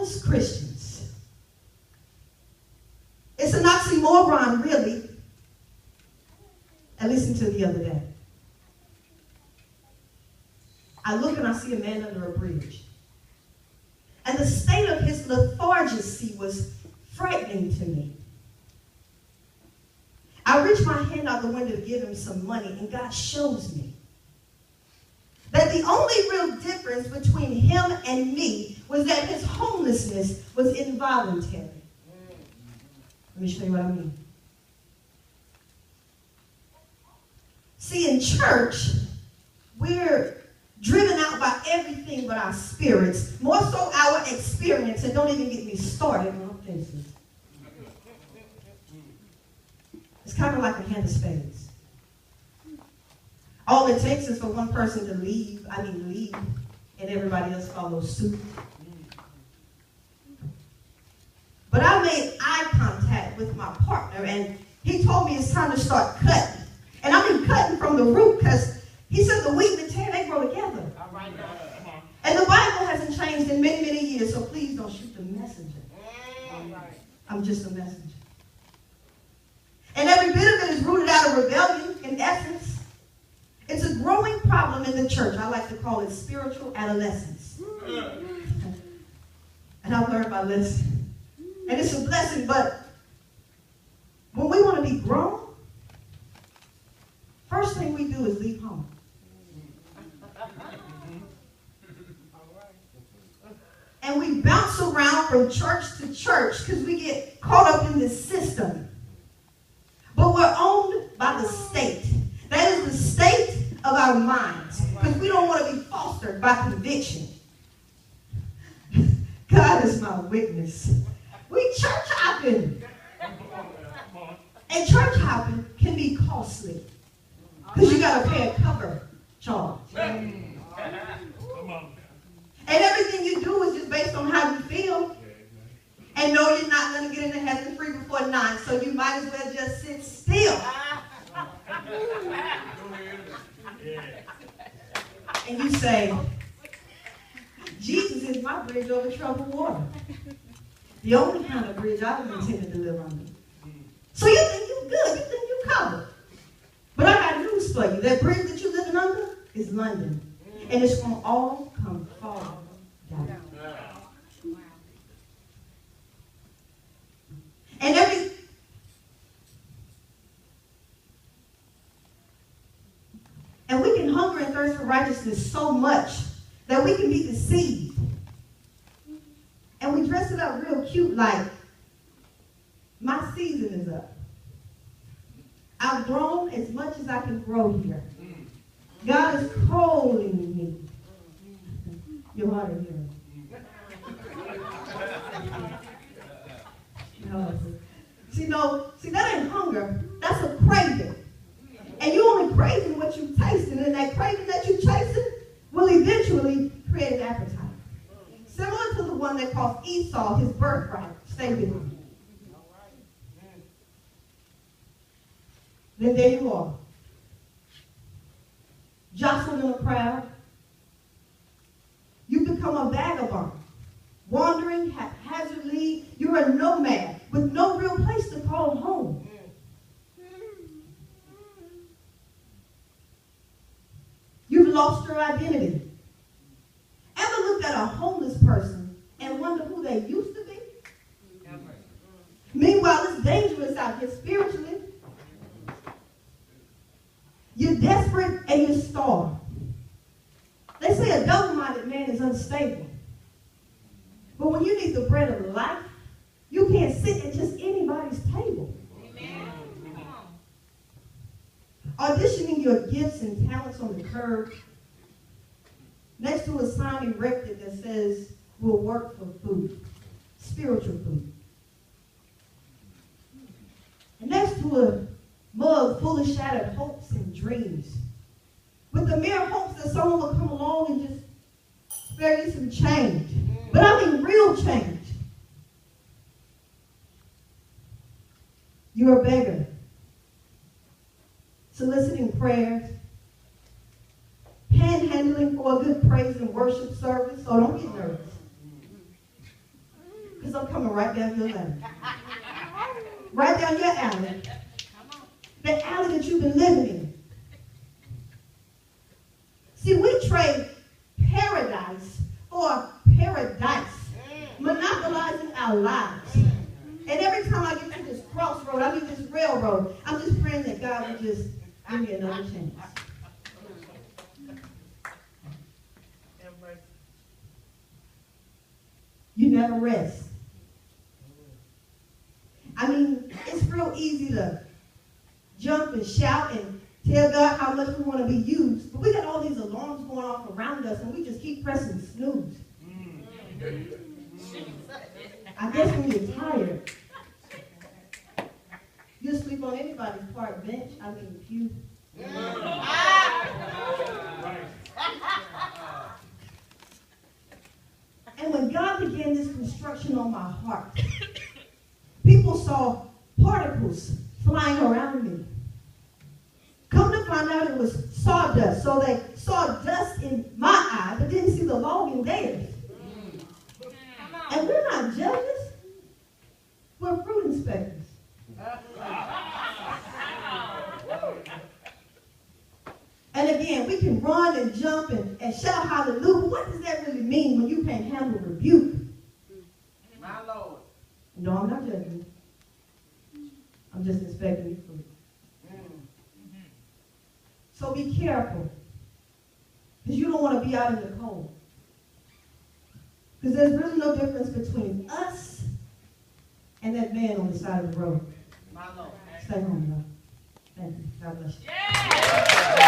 homeless Christians. It's an oxymoron, really. I listened to the other day. I look and I see a man under a bridge. And the state of his lethargy was frightening to me. I reach my hand out the window to give him some money, and God shows me that the only real difference between him and me was that his homelessness was involuntary. Let me show you what I mean. See, in church, we're driven out by everything but our spirits, more so our experience, and don't even get me started on offenses. It's kind of like a hand of spades. All it takes is for one person to leave, and everybody else follows suit. But I made eye contact with my partner, and he told me it's time to start cutting. And I mean cutting from the root, because he said the wheat and the tear, they grow together. All right, and the Bible hasn't changed in many, many years, so please don't shoot the messenger. I'm just a messenger. And every bit of it is rooted out of rebellion, in essence. It's a growing problem in the church. I like to call it spiritual adolescence. And I've learned my lesson. And it's a blessing, but when we want to be grown, first thing we do is leave home. And we bounce around from church to church because we get caught up in this system. But we're owned by the state. That is the state of our minds. Because we don't want to be fostered by conviction. God is my witness. We church hopping. And church hopping can be costly. Because you got to pay a cover charge. And everything you do is just based on how you feel. And no, you're not going to get into heaven free before 9, so you might as well just sit still. And you say, Jesus is my bridge over troubled water. The only kind of bridge I was intended to live under. So you think you're good, you think you're covered. But I got news for you. That bridge that you're living under is London. And it's going to all come falling down. And we can hunger and thirst for righteousness so much that we can be deceived. And we dress it up real cute like, my season is up. I've grown as much as I can grow here. God is calling me. You're hard of hearing. No. See, that ain't hunger. That's a craving. And you only craving what you tasting, and that craving that you chasing will eventually create an appetite. Similar to the one that cost Esau his birthright. Stay with me. Then there you are. Jostled in a crowd. You become a vagabond. Wandering haphazardly. You're a nomad with no real place to call home. You've lost your identity. Ever looked at a homeless person and wonder who they used to be? Meanwhile, it's dangerous out here spiritually. You're desperate and you're starved. They say a double-minded man is unstable. But when you need the bread of life, you can't sit at just anybody's table. Amen. Auditioning your gifts and talents on the curb, next to a sign erected that says, we'll work for food, spiritual food. And next to a mug full of shattered hopes and dreams, with the mere hopes that someone will come along and just spare you some change. But I mean real change. You're a beggar, soliciting prayers, panhandling for a good praise and worship service, so don't get nervous. going right down your lane. Right down your alley. The alley that you've been living in. See, we trade paradise for paradise. Monopolizing our lives. And every time I get to this crossroad, I mean this railroad, I'm just praying that God would just give me another chance. You never rest. I mean, it's real easy to jump and shout and tell God how much we want to be used, but we got all these alarms going off around us, and we just keep pressing snooze. I guess when you're tired, you'll sleep on anybody's park bench. I mean, pew. And when God began this construction on my heart, people saw particles flying around me. Come to find out it was sawdust. So they saw dust in my eye, but didn't see the log in theirs. And we're not judges. We're fruit inspectors. And again, we can run and jump and shout hallelujah. What does that really mean when you can't handle rebuke? My Lord. No, I'm not judging you. I'm just inspecting your fruit. So be careful. Because you don't want to be out in the cold. Because there's really no difference between us and that man on the side of the road. My Lord. Stay home, y'all. Thank you. God bless you. Yeah!